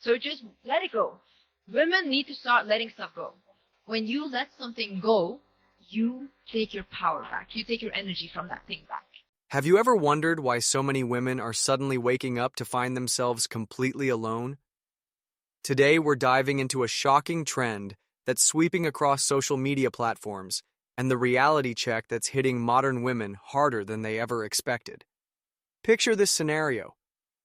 So just let it go. Women need to start letting stuff go. When you let something go, you take your power back. You take your energy from that thing back. Have you ever wondered why so many women are suddenly waking up to find themselves completely alone? Today, we're diving into a shocking trend that's sweeping across social media platforms and the reality check that's hitting modern women harder than they ever expected. Picture this scenario.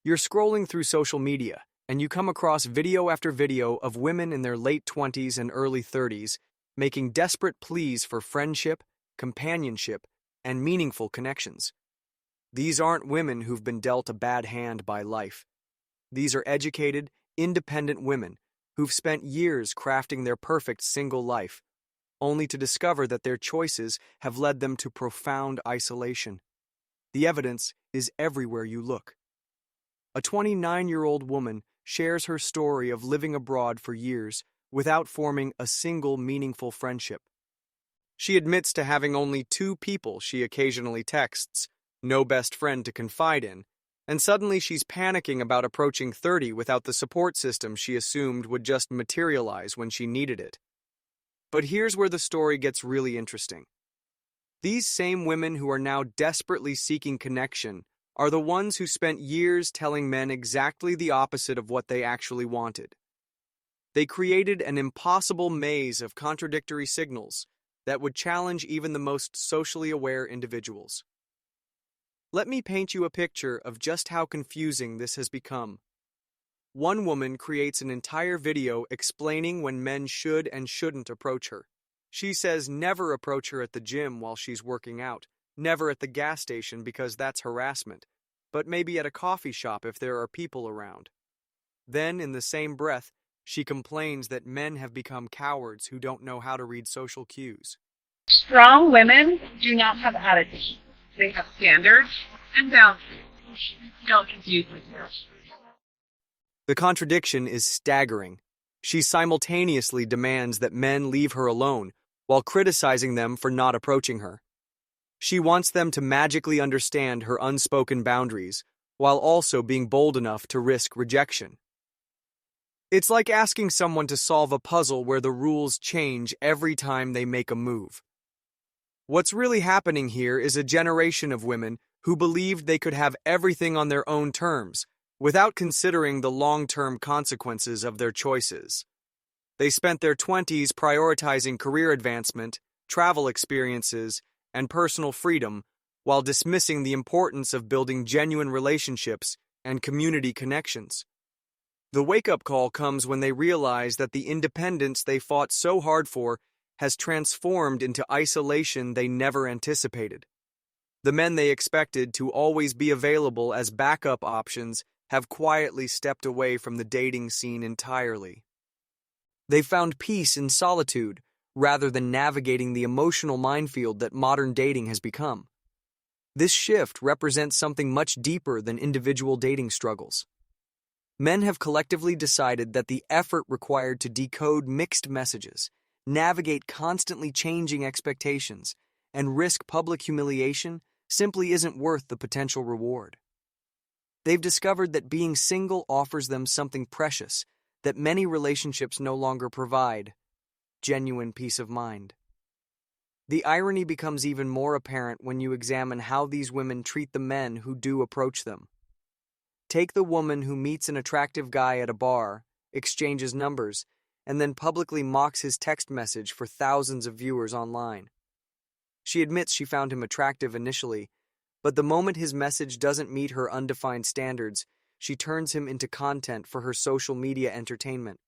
You're scrolling through social media, and you come across video after video of women in their late 20s and early 30s making desperate pleas for friendship, companionship, and meaningful connections. These aren't women who've been dealt a bad hand by life. These are educated, independent women who've spent years crafting their perfect single life, only to discover that their choices have led them to profound isolation. The evidence is everywhere you look. A 29-year-old woman shares her story of living abroad for years without forming a single meaningful friendship. She admits to having only 2 people she occasionally texts, no best friend to confide in, and suddenly she's panicking about approaching 30 without the support system she assumed would just materialize when she needed it. But here's where the story gets really interesting. These same women who are now desperately seeking connection are the ones who spent years telling men exactly the opposite of what they actually wanted. They created an impossible maze of contradictory signals that would challenge even the most socially aware individuals. Let me paint you a picture of just how confusing this has become. One woman creates an entire video explaining when men should and shouldn't approach her. She says never approach her at the gym while she's working out, never at the gas station because that's harassment, but maybe at a coffee shop if there are people around. Then, in the same breath, she complains that men have become cowards who don't know how to read social cues. Strong women do not have attitude. They have standards and boundaries. Don't confuse them. The contradiction is staggering. She simultaneously demands that men leave her alone while criticizing them for not approaching her. She wants them to magically understand her unspoken boundaries while also being bold enough to risk rejection. It's like asking someone to solve a puzzle where the rules change every time they make a move. What's really happening here is a generation of women who believed they could have everything on their own terms, without considering the long-term consequences of their choices. They spent their 20s prioritizing career advancement, travel experiences, and personal freedom, while dismissing the importance of building genuine relationships and community connections. The wake-up call comes when they realize that the independence they fought so hard for has transformed into isolation they never anticipated. The men they expected to always be available as backup options have quietly stepped away from the dating scene entirely. They found peace in solitude rather than navigating the emotional minefield that modern dating has become. This shift represents something much deeper than individual dating struggles. Men have collectively decided that the effort required to decode mixed messages, navigate constantly changing expectations, and risk public humiliation simply isn't worth the potential reward. They've discovered that being single offers them something precious that many relationships no longer provide: genuine peace of mind. The irony becomes even more apparent when you examine how these women treat the men who do approach them. Take the woman who meets an attractive guy at a bar, exchanges numbers, and then publicly mocks his text message for thousands of viewers online. She admits she found him attractive initially, but the moment his message doesn't meet her undefined standards, she turns him into content for her social media entertainment.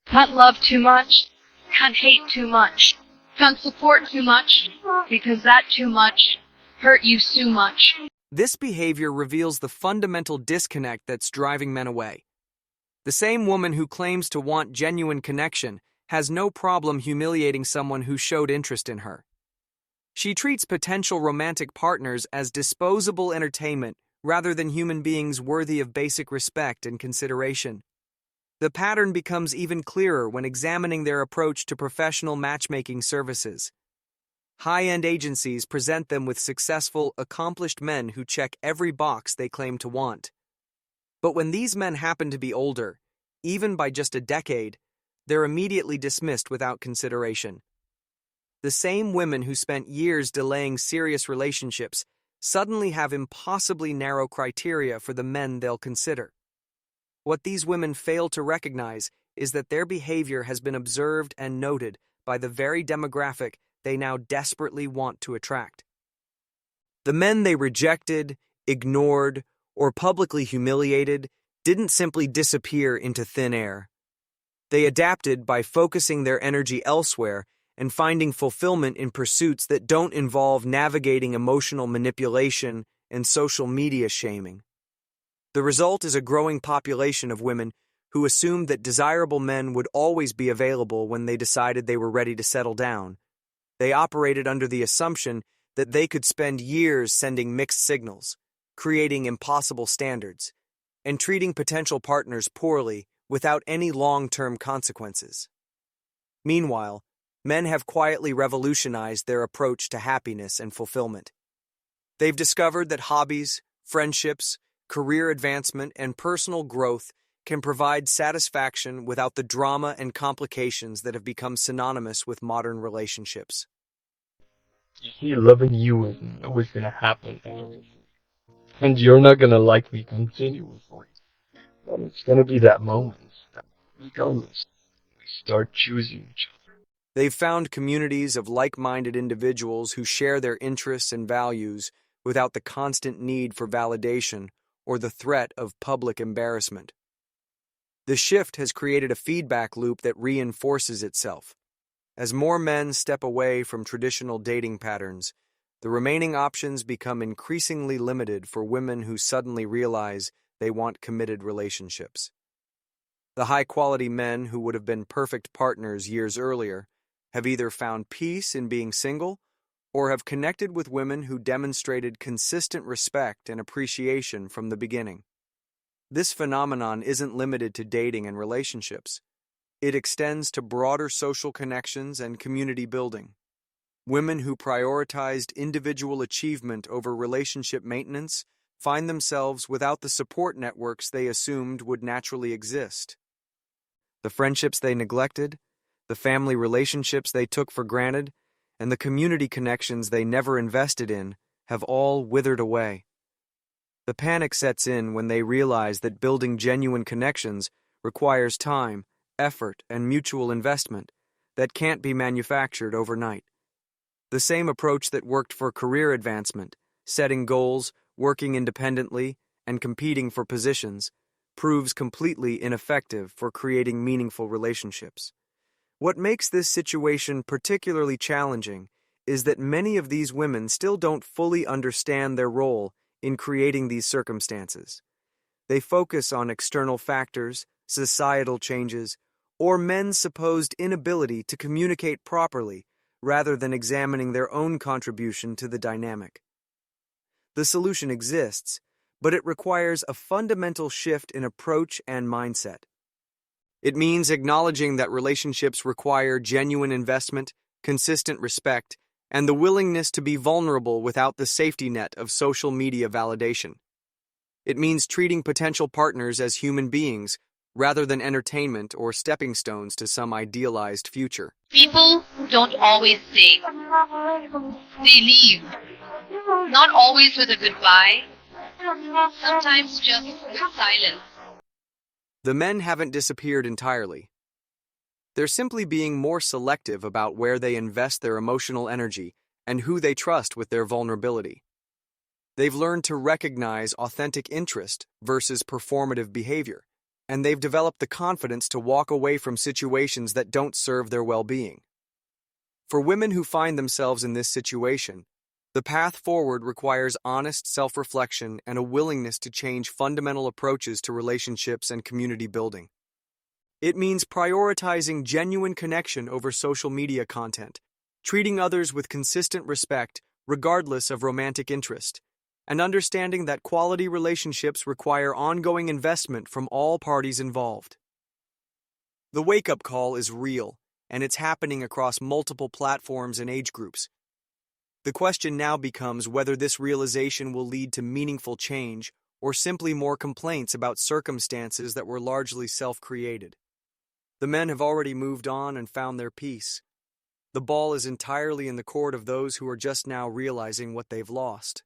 Can't love too much, can't hate too much, can't support too much, because that too much hurt you too much. This behavior reveals the fundamental disconnect that's driving men away. The same woman who claims to want genuine connection has no problem humiliating someone who showed interest in her. She treats potential romantic partners as disposable entertainment rather than human beings worthy of basic respect and consideration. The pattern becomes even clearer when examining their approach to professional matchmaking services. High-end agencies present them with successful, accomplished men who check every box they claim to want. But when these men happen to be older, even by just a decade, they're immediately dismissed without consideration. The same women who spent years delaying serious relationships suddenly have impossibly narrow criteria for the men they'll consider. What these women fail to recognize is that their behavior has been observed and noted by the very demographic they now desperately want to attract. The men they rejected, ignored, or publicly humiliated didn't simply disappear into thin air. They adapted by focusing their energy elsewhere and finding fulfillment in pursuits that don't involve navigating emotional manipulation and social media shaming. The result is a growing population of women who assumed that desirable men would always be available when they decided they were ready to settle down. They operated under the assumption that they could spend years sending mixed signals, creating impossible standards, and treating potential partners poorly without any long-term consequences. Meanwhile, men have quietly revolutionized their approach to happiness and fulfillment. They've discovered that hobbies, friendships, career advancement, and personal growth can provide satisfaction without the drama and complications that have become synonymous with modern relationships. Me loving you is always gonna happen. And you're not gonna like me continuously. But it's gonna be that moment that we start choosing each other. They've found communities of like-minded individuals who share their interests and values without the constant need for validation or the threat of public embarrassment. The shift has created a feedback loop that reinforces itself. As more men step away from traditional dating patterns, the remaining options become increasingly limited for women who suddenly realize they want committed relationships. The high-quality men who would have been perfect partners years earlier have either found peace in being single or have connected with women who demonstrated consistent respect and appreciation from the beginning. This phenomenon isn't limited to dating and relationships. It extends to broader social connections and community building. Women who prioritized individual achievement over relationship maintenance find themselves without the support networks they assumed would naturally exist. The friendships they neglected, the family relationships they took for granted, and the community connections they never invested in have all withered away. The panic sets in when they realize that building genuine connections requires time, effort, and mutual investment that can't be manufactured overnight. The same approach that worked for career advancement, setting goals, working independently, and competing for positions, proves completely ineffective for creating meaningful relationships. What makes this situation particularly challenging is that many of these women still don't fully understand their role in creating these circumstances. They focus on external factors, societal changes, or men's supposed inability to communicate properly rather than examining their own contribution to the dynamic. The solution exists, but it requires a fundamental shift in approach and mindset. It means acknowledging that relationships require genuine investment, consistent respect, and the willingness to be vulnerable without the safety net of social media validation. It means treating potential partners as human beings rather than entertainment or stepping stones to some idealized future. People don't always stay. They leave. Not always with a goodbye. Sometimes just with silence. The men haven't disappeared entirely. They're simply being more selective about where they invest their emotional energy and who they trust with their vulnerability. They've learned to recognize authentic interest versus performative behavior, and they've developed the confidence to walk away from situations that don't serve their well-being. For women who find themselves in this situation, the path forward requires honest self-reflection and a willingness to change fundamental approaches to relationships and community building. It means prioritizing genuine connection over social media content, treating others with consistent respect regardless of romantic interest, and understanding that quality relationships require ongoing investment from all parties involved. The wake-up call is real, and it's happening across multiple platforms and age groups. The question now becomes whether this realization will lead to meaningful change or simply more complaints about circumstances that were largely self-created. The men have already moved on and found their peace. The ball is entirely in the court of those who are just now realizing what they've lost.